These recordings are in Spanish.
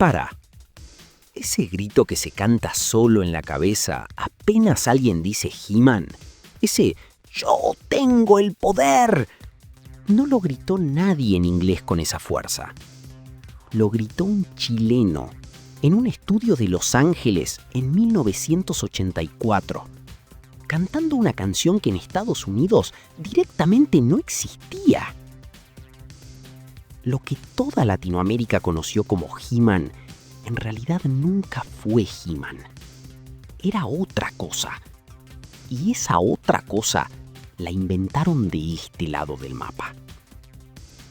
Para. Ese grito que se canta solo en la cabeza apenas alguien dice He-Man, ese "yo tengo el poder", no lo gritó nadie en inglés con esa fuerza. Lo gritó un chileno en un estudio de Los Ángeles en 1984, cantando una canción que en Estados Unidos directamente no existía. Lo que toda Latinoamérica conoció como He-Man, en realidad nunca fue He-Man. Era otra cosa. Y esa otra cosa la inventaron de este lado del mapa.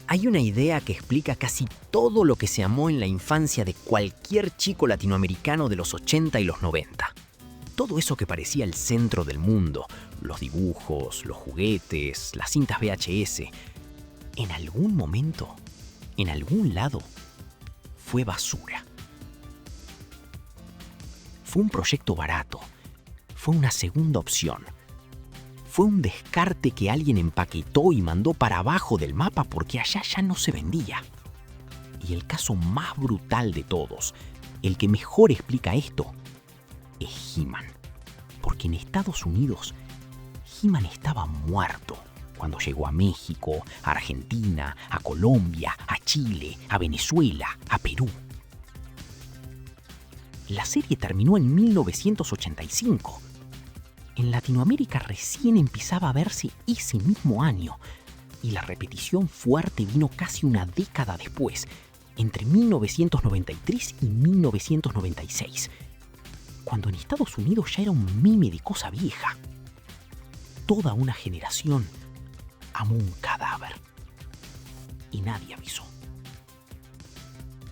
Hay una idea que explica casi todo lo que se amó en la infancia de cualquier chico latinoamericano de los 80 y los 90. Todo eso que parecía el centro del mundo, los dibujos, los juguetes, las cintas VHS, en algún momento, en algún lado, fue basura. Fue un proyecto barato, fue una segunda opción. Fue un descarte que alguien empaquetó y mandó para abajo del mapa porque allá ya no se vendía. Y el caso más brutal de todos, el que mejor explica esto, es He-Man. Porque en Estados Unidos, He-Man estaba muerto cuando llegó a México, a Argentina, a Colombia, a Chile, a Venezuela, a Perú. La serie terminó en 1985. En Latinoamérica recién empezaba a verse ese mismo año, y la repetición fuerte vino casi una década después, entre 1993 y 1996, cuando en Estados Unidos ya era un meme de cosa vieja. Toda una generación amó un cadáver, y nadie avisó.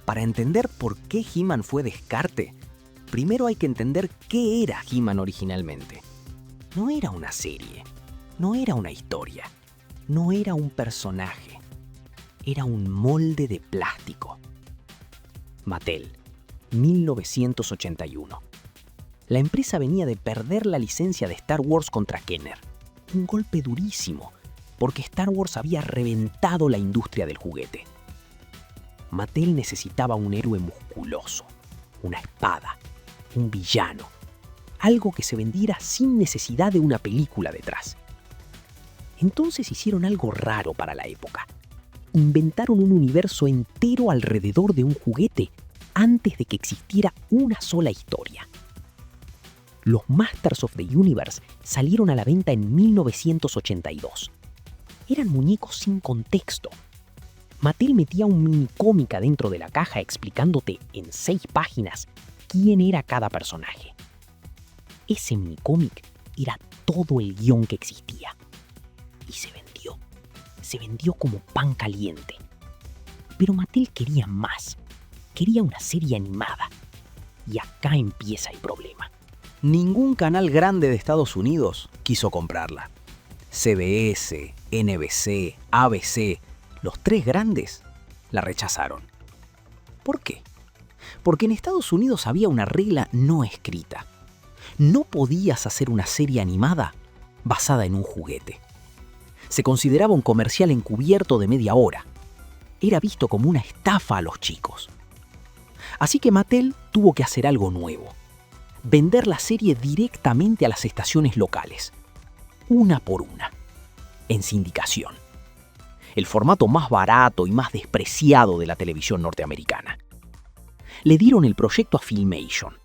Para entender por qué He-Man fue descarte, primero hay que entender qué era He-Man originalmente. No era una serie, no era una historia, no era un personaje, era un molde de plástico. Mattel, 1981. La empresa venía de perder la licencia de Star Wars contra Kenner. Un golpe durísimo, porque Star Wars había reventado la industria del juguete. Mattel necesitaba un héroe musculoso, una espada, un villano, algo que se vendiera sin necesidad de una película detrás. Entonces hicieron algo raro para la época. Inventaron un universo entero alrededor de un juguete antes de que existiera una sola historia. Los Masters of the Universe salieron a la venta en 1982. Eran muñecos sin contexto. Mattel metía un minicómic dentro de la caja explicándote en 6 páginas quién era cada personaje. Ese minicómic era todo el guión que existía. Y se vendió como pan caliente. Pero Mattel quería más. Quería una serie animada. Y acá empieza el problema. Ningún canal grande de Estados Unidos quiso comprarla. CBS, NBC, ABC, los 3 grandes la rechazaron. ¿Por qué? Porque en Estados Unidos había una regla no escrita. No podías hacer una serie animada basada en un juguete. Se consideraba un comercial encubierto de media hora. Era visto como una estafa a los chicos. Así que Mattel tuvo que hacer algo nuevo. Vender la serie directamente a las estaciones locales. Una por una. En sindicación. El formato más barato y más despreciado de la televisión norteamericana. Le dieron el proyecto a Filmation,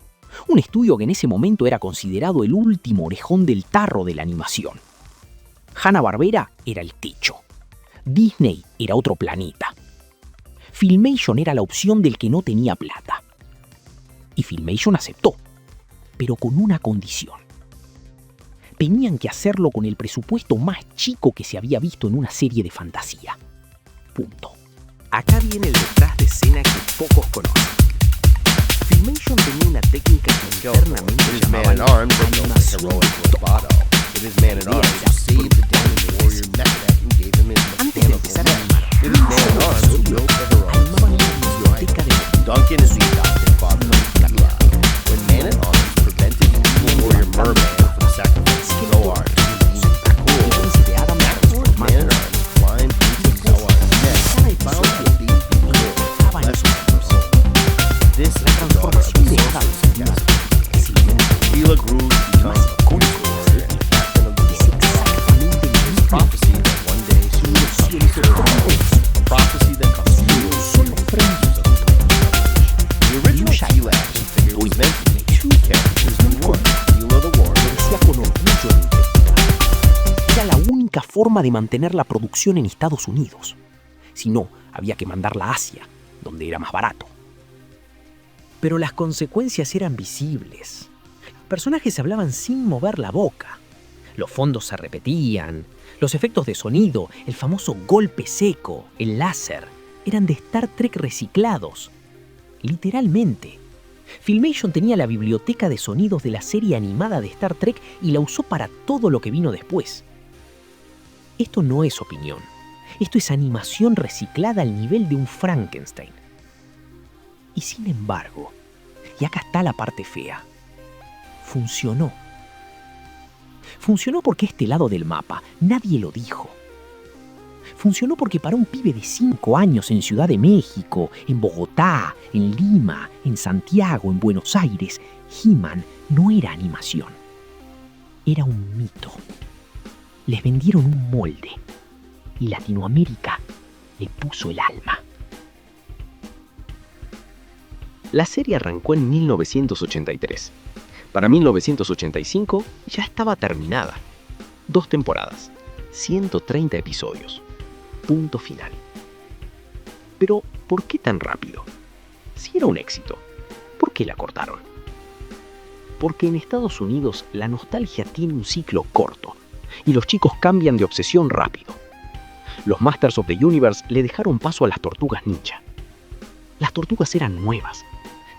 un estudio que en ese momento era considerado el último orejón del tarro de la animación. Hanna-Barbera era el techo. Disney era otro planeta. Filmation era la opción del que no tenía plata. Y Filmation aceptó, pero con una condición. Tenían que hacerlo con el presupuesto más chico que se había visto en una serie de fantasía. Punto. Acá viene el detrás de escena que pocos conocen. Filmation tenía una técnica que internamente llamaban animación de top. Antes de empezar a animar, animaban una biblioteca de Duncan is the adopted father of Camila. When Man at Arms prevented the warrior merman from sacrificing Zoar to secuencias de Adam Zoar, Man at Arms climbed into Zoar's nest and found that these people left less. This forma de mantener la producción en Estados Unidos. Si no, había que mandarla a Asia, donde era más barato. Pero las consecuencias eran visibles. Los personajes hablaban sin mover la boca. Los fondos se repetían. Los efectos de sonido, el famoso golpe seco, el láser, eran de Star Trek reciclados. Literalmente. Filmation tenía la biblioteca de sonidos de la serie animada de Star Trek y la usó para todo lo que vino después. Esto no es opinión. Esto es animación reciclada al nivel de un Frankenstein. Y sin embargo, y acá está la parte fea, funcionó. Funcionó porque este lado del mapa nadie lo dijo. Funcionó porque para un pibe de 5 años en Ciudad de México, en Bogotá, en Lima, en Santiago, en Buenos Aires, He-Man no era animación. Era un mito. Les vendieron un molde y Latinoamérica le puso el alma. La serie arrancó en 1983. Para 1985 ya estaba terminada. 2 temporadas, 130 episodios. Punto final. Pero, ¿por qué tan rápido? Si era un éxito, ¿por qué la cortaron? Porque en Estados Unidos la nostalgia tiene un ciclo corto y los chicos cambian de obsesión rápido. Los Masters of the Universe le dejaron paso a las Tortugas Ninja. Las tortugas eran nuevas,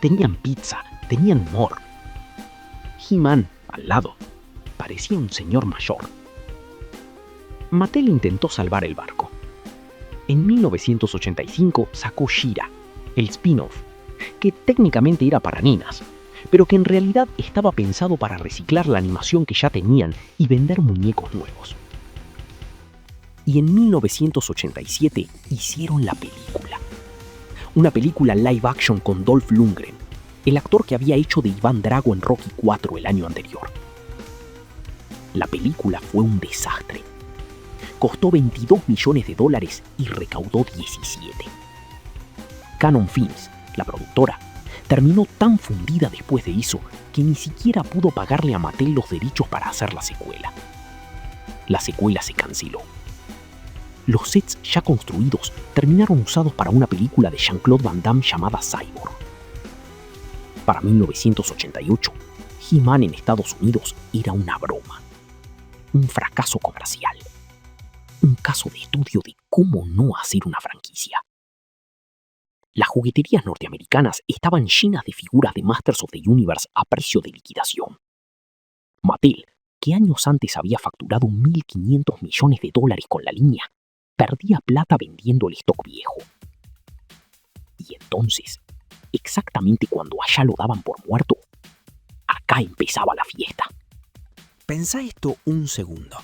tenían pizza, tenían humor. He-Man, al lado, parecía un señor mayor. Mattel intentó salvar el barco. En 1985 sacó She-Ra, el spin-off, que técnicamente era para nenas, pero que en realidad estaba pensado para reciclar la animación que ya tenían y vender muñecos nuevos. Y en 1987 hicieron la película. Una película live action con Dolph Lundgren, el actor que había hecho de Iván Drago en Rocky IV el año anterior. La película fue un desastre. Costó $22 millones y recaudó 17. Cannon Films, la productora, terminó tan fundida después de eso que ni siquiera pudo pagarle a Mattel los derechos para hacer la secuela. La secuela se canceló. Los sets ya construidos terminaron usados para una película de Jean-Claude Van Damme llamada Cyborg. Para 1988, He-Man en Estados Unidos era una broma. Un fracaso comercial. Un caso de estudio de cómo no hacer una franquicia. Las jugueterías norteamericanas estaban llenas de figuras de Masters of the Universe a precio de liquidación. Mattel, que años antes había facturado $1.500 millones con la línea, perdía plata vendiendo el stock viejo. Y entonces, exactamente cuando allá lo daban por muerto, acá empezaba la fiesta. Pensá esto un segundo.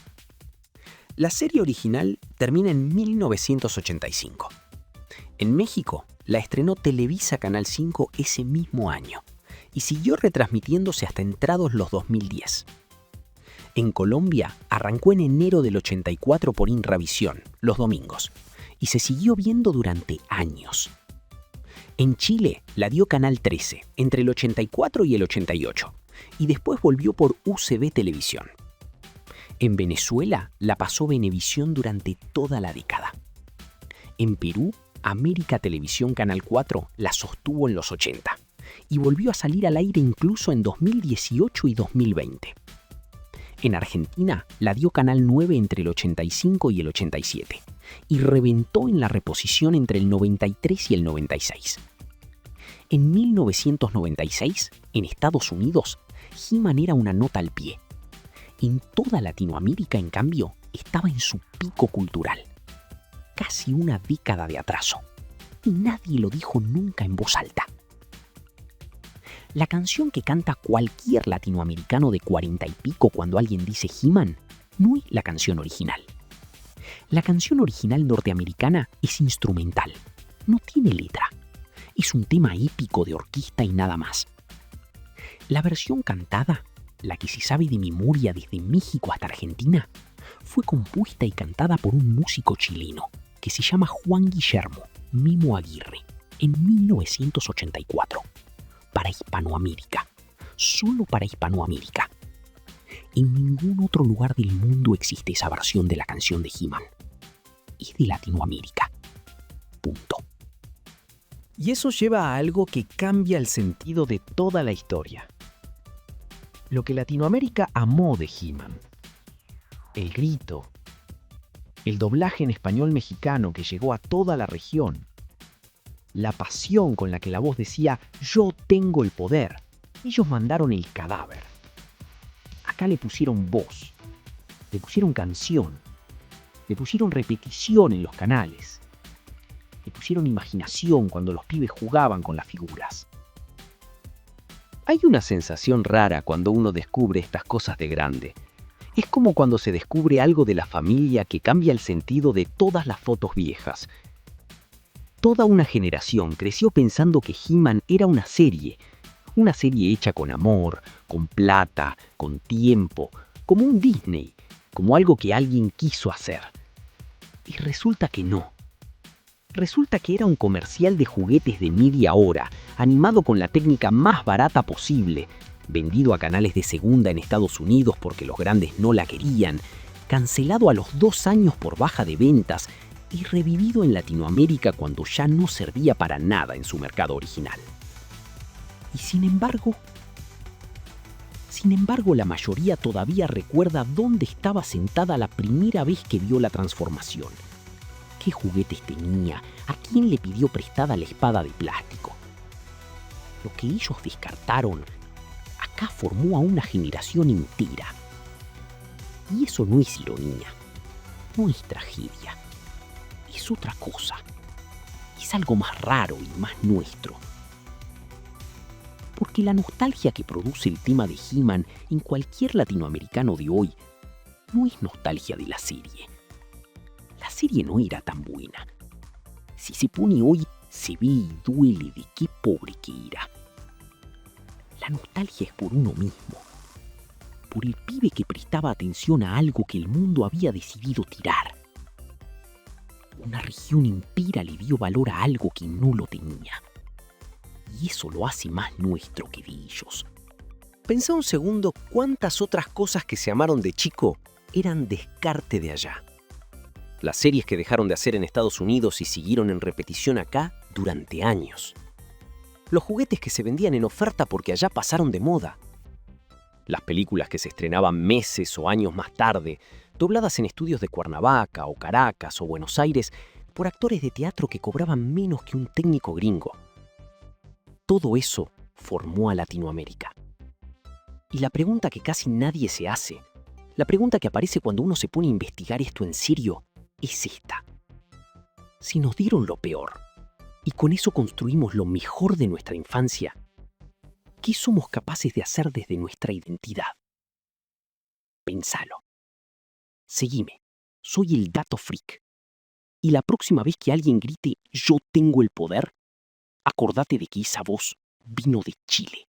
La serie original termina en 1985. En México la estrenó Televisa Canal 5 ese mismo año y siguió retransmitiéndose hasta entrados los 2010. En Colombia arrancó en enero del 84 por Inravisión, los domingos, y se siguió viendo durante años. En Chile la dio Canal 13 entre el 84 y el 88, y después volvió por UCB Televisión. En Venezuela la pasó Venevisión durante toda la década. En Perú, América Televisión Canal 4 la sostuvo en los 80 y volvió a salir al aire incluso en 2018 y 2020. En Argentina la dio Canal 9 entre el 85 y el 87 y reventó en la reposición entre el 93 y el 96. En 1996, en Estados Unidos, He-Man era una nota al pie. En toda Latinoamérica, en cambio, estaba en su pico cultural. Casi una década de atraso. Y nadie lo dijo nunca en voz alta. La canción que canta cualquier latinoamericano de 40 y pico cuando alguien dice He-Man no es la canción original. La canción original norteamericana es instrumental, no tiene letra. Es un tema épico de orquesta y nada más. La versión cantada, la que se sabe de memoria desde México hasta Argentina, fue compuesta y cantada por un músico chileno que se llama Juan Guillermo Mimo Aguirre en 1984. Para Hispanoamérica, solo para Hispanoamérica. En ningún otro lugar del mundo existe esa versión de la canción de He-Man. Es de Latinoamérica. Punto. Y eso lleva a algo que cambia el sentido de toda la historia. Lo que Latinoamérica amó de He-Man. El grito. El doblaje en español mexicano que llegó a toda la región. La pasión con la que la voz decía «Yo tengo el poder». Ellos mandaron el cadáver. Acá le pusieron voz. Le pusieron canción. Le pusieron repetición en los canales. Le pusieron imaginación cuando los pibes jugaban con las figuras. Hay una sensación rara cuando uno descubre estas cosas de grande. Es como cuando se descubre algo de la familia que cambia el sentido de todas las fotos viejas. Toda una generación creció pensando que He-Man era una serie hecha con amor, con plata, con tiempo, como un Disney, como algo que alguien quiso hacer. Y resulta que no. Resulta que era un comercial de juguetes de media hora, animado con la técnica más barata posible, vendido a canales de segunda en Estados Unidos porque los grandes no la querían, cancelado a los 2 años por baja de ventas y revivido en Latinoamérica cuando ya no servía para nada en su mercado original. Y sin embargo, la mayoría todavía recuerda dónde estaba sentada la primera vez que vio la transformación. ¿Qué juguetes tenía? ¿A quién le pidió prestada la espada de plástico? Lo que ellos descartaron, acá formó a una generación entera. Y eso no es ironía, no es tragedia, es otra cosa. Es algo más raro y más nuestro. Porque la nostalgia que produce el tema de He-Man en cualquier latinoamericano de hoy no es nostalgia de la serie. La serie no era tan buena. Si se pone hoy, se ve y duele de qué pobre que era. La nostalgia es por uno mismo. Por el pibe que prestaba atención a algo que el mundo había decidido tirar. Una región entera le dio valor a algo que no lo tenía. Y eso lo hace más nuestro que de ellos. Pensá un segundo cuántas otras cosas que se amaron de chico eran descarte de allá. Las series que dejaron de hacer en Estados Unidos y siguieron en repetición acá durante años. Los juguetes que se vendían en oferta porque allá pasaron de moda. Las películas que se estrenaban meses o años más tarde, dobladas en estudios de Cuernavaca o Caracas o Buenos Aires por actores de teatro que cobraban menos que un técnico gringo. Todo eso formó a Latinoamérica. Y la pregunta que casi nadie se hace, la pregunta que aparece cuando uno se pone a investigar esto en serio, es esta. Si nos dieron lo peor, y con eso construimos lo mejor de nuestra infancia, ¿qué somos capaces de hacer desde nuestra identidad? Pensalo. Seguime, soy el Dato Freak. Y la próxima vez que alguien grite «Yo tengo el poder», acordate de que esa voz vino de Chile.